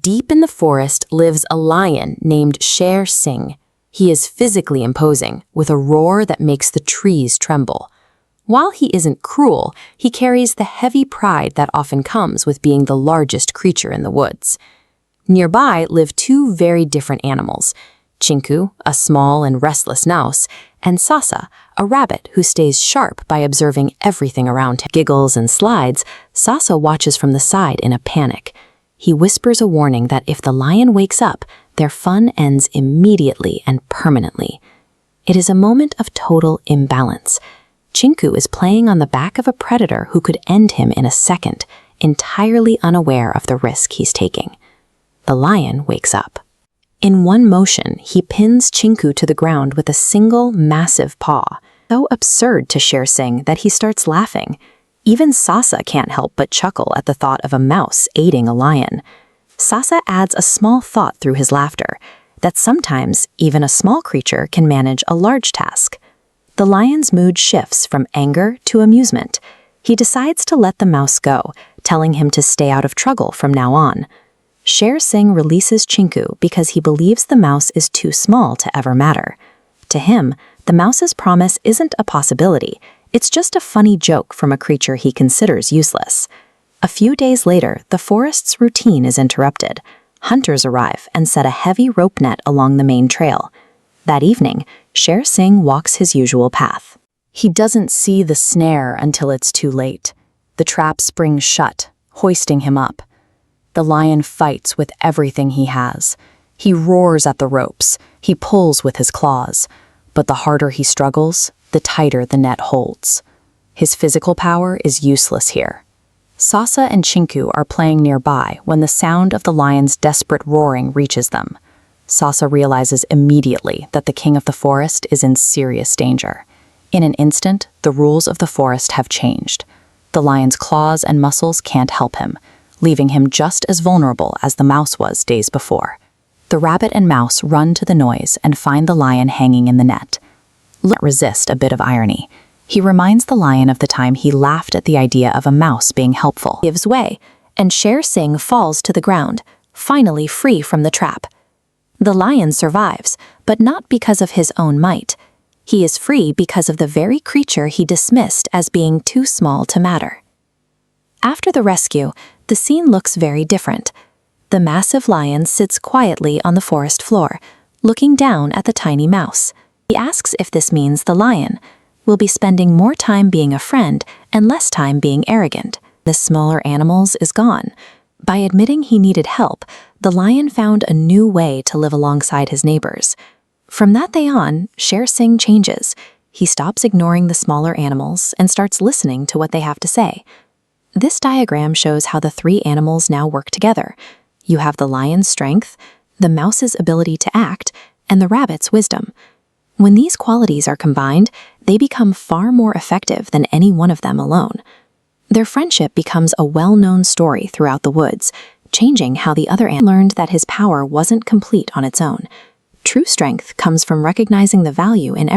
Deep in the forest lives a lion named Sher Singh. He is physically imposing, with a roar that makes the trees tremble. While he isn't cruel, he carries the heavy pride that often comes with being the largest creature in the woods. Nearby live two very different animals, Chinku, a small and restless mouse, and Sasa, a rabbit who stays sharp by observing everything around him. Giggles and slides, Sasa watches from the side in a panic. He whispers a warning that if the lion wakes up, their fun ends immediately and permanently. It is a moment of total imbalance. Chinku is playing on the back of a predator who could end him in a second, entirely unaware of the risk he's taking. The lion wakes up. In one motion, he pins Chinku to the ground with a single, massive paw. So absurd to Sher Singh that he starts laughing. Even Sasa can't help but chuckle at the thought of a mouse aiding a lion. Sasa adds a small thought through his laughter, that sometimes even a small creature can manage a large task. The lion's mood shifts from anger to amusement. He decides to let the mouse go, telling him to stay out of trouble from now on. Sher Singh releases Chinku because he believes the mouse is too small to ever matter. To him, the mouse's promise isn't a possibility. It's just a funny joke from a creature he considers useless. A few days later, the forest's routine is interrupted. Hunters arrive and set a heavy rope net along the main trail. That evening, Sher Singh walks his usual path. He doesn't see the snare until it's too late. The trap springs shut, hoisting him up. The lion fights with everything he has. He roars at the ropes. He pulls with his claws. But the harder he struggles, the tighter the net holds. His physical power is useless here. Sasa and Chinku are playing nearby when the sound of the lion's desperate roaring reaches them. Sasa realizes immediately that the king of the forest is in serious danger. In an instant, the rules of the forest have changed. The lion's claws and muscles can't help him, leaving him just as vulnerable as the mouse was days before. The rabbit and mouse run to the noise and find the lion hanging in the net. Can't resist a bit of irony. He reminds the lion of the time he laughed at the idea of a mouse being helpful. Gives way, and Sher Singh falls to the ground, finally free from the trap. The lion survives, but not because of his own might. He is free because of the very creature he dismissed as being too small to matter. After the rescue, the scene looks very different. The massive lion sits quietly on the forest floor, looking down at the tiny mouse. He asks if this means the lion will be spending more time being a friend and less time being arrogant. The smaller animals is gone. By admitting he needed help, the lion found a new way to live alongside his neighbors. From that day on, Sher Singh changes. He stops ignoring the smaller animals and starts listening to what they have to say. This diagram shows how the three animals now work together. You have the lion's strength, the mouse's ability to act, and the rabbit's wisdom. When these qualities are combined, they become far more effective than any one of them alone. Their friendship becomes a well-known story throughout the woods, changing how the other animal learned that his power wasn't complete on its own. True strength comes from recognizing the value in